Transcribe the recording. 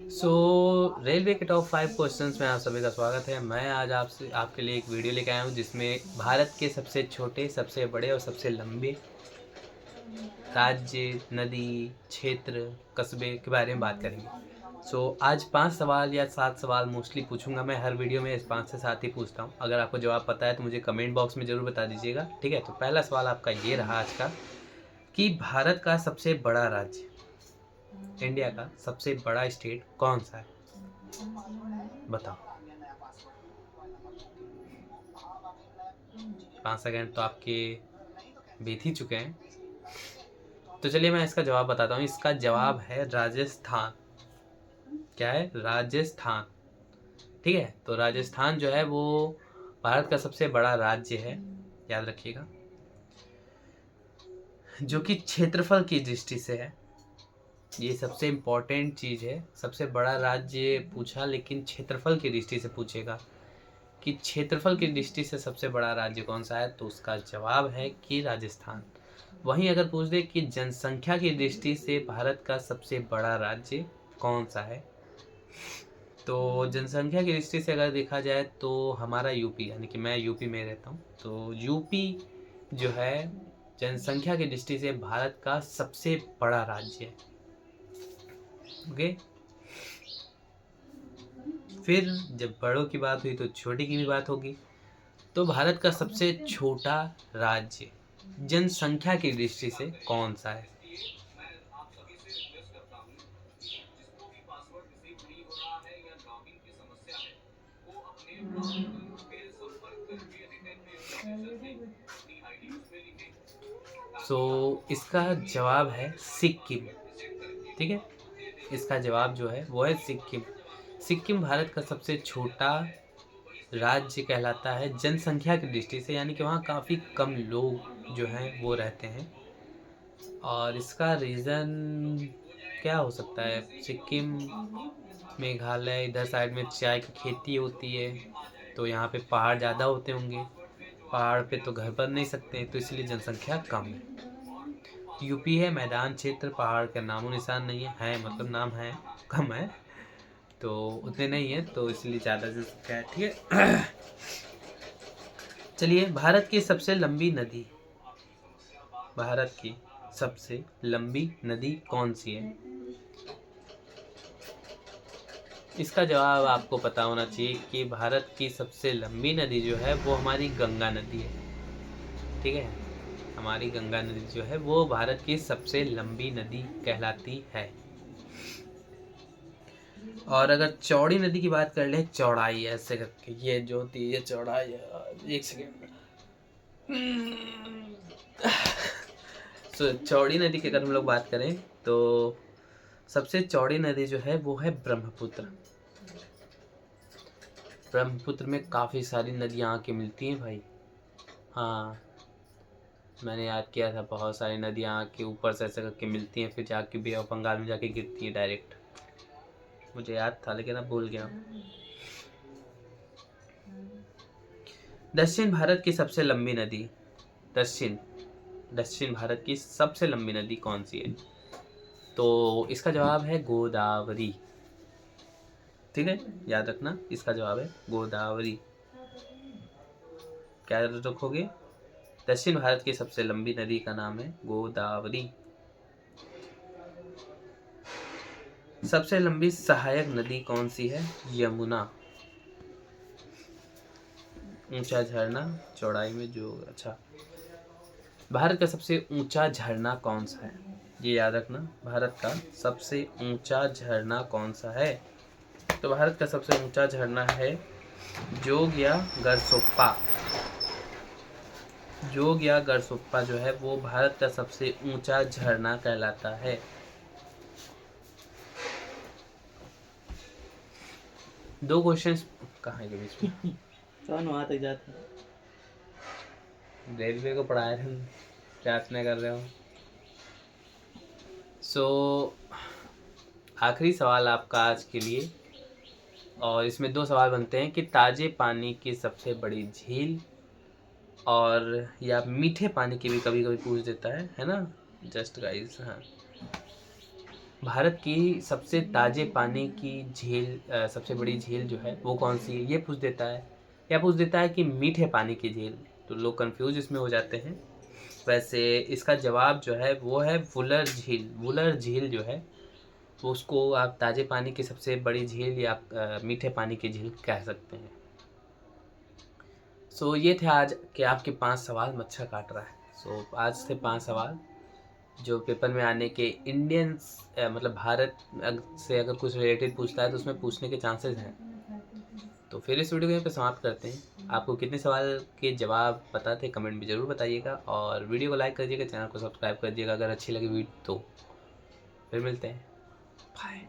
सो railway के top 5 questions में आप सभी का स्वागत है। मैं आज आपसे आपके लिए एक वीडियो लेके आया हूँ जिसमें भारत के सबसे छोटे, सबसे बड़े और सबसे लंबे राज्य, नदी, क्षेत्र, कस्बे के बारे में बात करेंगे। आज 5 सवाल या 7 सवाल मोस्टली पूछूंगा मैं हर वीडियो में। 5 से 7 ही पूछता हूँ। अगर आपको जवाब पता है तो मुझे कमेंट बॉक्स में ज़रूर बता दीजिएगा, ठीक है। तो पहला सवाल आपका ये रहा आज का कि भारत का सबसे बड़ा राज्य, इंडिया का सबसे बड़ा स्टेट कौन सा है? बताओ। 5 सेकंड तो आपके बीत ही चुके हैं। तो चलिए मैं इसका जवाब बताता हूँ। इसका जवाब है राजस्थान। क्या है? राजस्थान। ठीक है। तो राजस्थान जो है वो भारत का सबसे बड़ा राज्य है, याद रखिएगा, जो कि क्षेत्रफल की दृष्टि से है। ये सबसे इम्पोर्टेंट चीज़ है। सबसे बड़ा राज्य पूछा लेकिन क्षेत्रफल की दृष्टि से पूछेगा कि क्षेत्रफल की दृष्टि से सबसे बड़ा राज्य कौन सा है, तो उसका जवाब है कि राजस्थान। वहीं अगर पूछ दे कि जनसंख्या की दृष्टि से भारत का सबसे बड़ा राज्य कौन सा है, तो जनसंख्या की दृष्टि से अगर देखा जाए तो हमारा यूपी, यानी कि मैं यूपी में रहता हूँ, तो यूपी जो है जनसंख्या की दृष्टि से भारत का सबसे बड़ा राज्य है। ओके। फिर जब बड़ों की बात हुई तो छोटी की भी बात होगी। तो भारत का सबसे छोटा राज्य जनसंख्या की दृष्टि से कौन सा है? इसका जवाब है सिक्किम। ठीक है। इसका जवाब जो है वो है सिक्किम। सिक्किम भारत का सबसे छोटा राज्य कहलाता है जनसंख्या की दृष्टि से, यानी कि वहाँ काफ़ी कम लोग जो हैं वो रहते हैं। और इसका रीज़न क्या हो सकता है? सिक्किम, मेघालय, इधर साइड में चाय की खेती होती है, तो यहाँ पे पहाड़ ज़्यादा होते होंगे। पहाड़ पे तो घर बन नहीं सकते, तो इसलिए जनसंख्या कम है। यूपी है मैदान क्षेत्र, पहाड़ का नामो निशान नहीं है, मतलब नाम है, कम है, तो उतने नहीं है, तो इसलिए ज़्यादा जनसंख्या है। ठीक है। चलिए, भारत की सबसे लंबी नदी, भारत की सबसे लंबी नदी कौन सी है? इसका जवाब आपको पता होना चाहिए कि भारत की सबसे लंबी नदी जो है वो हमारी गंगा नदी है। ठीक है। हमारी गंगा नदी जो है वो भारत की सबसे लंबी नदी कहलाती है। और अगर चौड़ी नदी की बात कर ले, चौड़ाई ऐसे करके, ये जो होती है चौड़ाई, एक सेकेंड। चौड़ी नदी की अगर हम लोग बात करें तो सबसे चौड़ी नदी जो है वो है ब्रह्मपुत्र। ब्रह्मपुत्र में काफ़ी सारी नदियाँ आके मिलती हैं भाई। हाँ, मैंने याद किया था, बहुत सारी नदियाँ आके ऊपर से ऐसे करके मिलती हैं, फिर जाके बे ऑफ बंगाल में जाके गिरती हैं डायरेक्ट। मुझे याद था लेकिन अब भूल गया। दक्षिण भारत की सबसे लंबी नदी, दक्षिण भारत की सबसे लंबी नदी कौन सी है? तो इसका जवाब है गोदावरी। ठीक है, याद रखना, इसका जवाब है गोदावरी। क्या रखोगे? दक्षिण भारत की सबसे लंबी नदी का नाम है गोदावरी। सबसे लंबी सहायक नदी कौन सी है? यमुना। ऊंचा झरना, चौड़ाई में जो, अच्छा। भारत का सबसे ऊंचा झरना कौन सा है? ये याद रखना, भारत का सबसे ऊंचा झरना कौन सा है? तो भारत का सबसे ऊंचा झरना है जोग या गरसोप्पा। जोग या गरसोप्पा जो है वो भारत का सबसे ऊंचा झरना कहलाता है। दो क्वेश्चंस कहाँ है के बीच में? कौन वहाँ तक जाता? रेलवे को पढ़ाया थे, प्रार्थना कर रहे हो। आखिरी सवाल आपका आज के लिए, और इसमें 2 सवाल बनते हैं कि ताजे पानी की सबसे बड़ी झील, और या मीठे पानी की भी कभी कभी पूछ देता है ना, जस्ट गाइस। हाँ, भारत की सबसे ताज़े पानी की झील सबसे बड़ी झील जो है वो कौन सी है, ये पूछ देता है। या पूछ देता है कि मीठे पानी की झील। तो लोग कंफ्यूज इसमें हो जाते हैं। वैसे इसका जवाब जो है वो है वुलर झील। वुलर झील जो है तो उसको आप ताज़े पानी की सबसे बड़ी झील या मीठे पानी की झील कह सकते हैं। सो ये थे आज के आपके 5 सवाल। मच्छर काट रहा है। सो आज से 5 सवाल जो पेपर में आने के इंडियंस मतलब भारत से अगर कुछ रिलेटेड पूछता है तो उसमें पूछने के चांसेस हैं। तो फिर इस वीडियो को यहाँ पे समाप्त करते हैं। आपको कितने सवाल के जवाब पता थे कमेंट में ज़रूर बताइएगा, और वीडियो को लाइक करिएगा, चैनल को सब्सक्राइब करिएगा अगर अच्छी लगी वीडियो तो। फिर मिलते हैं। बाय।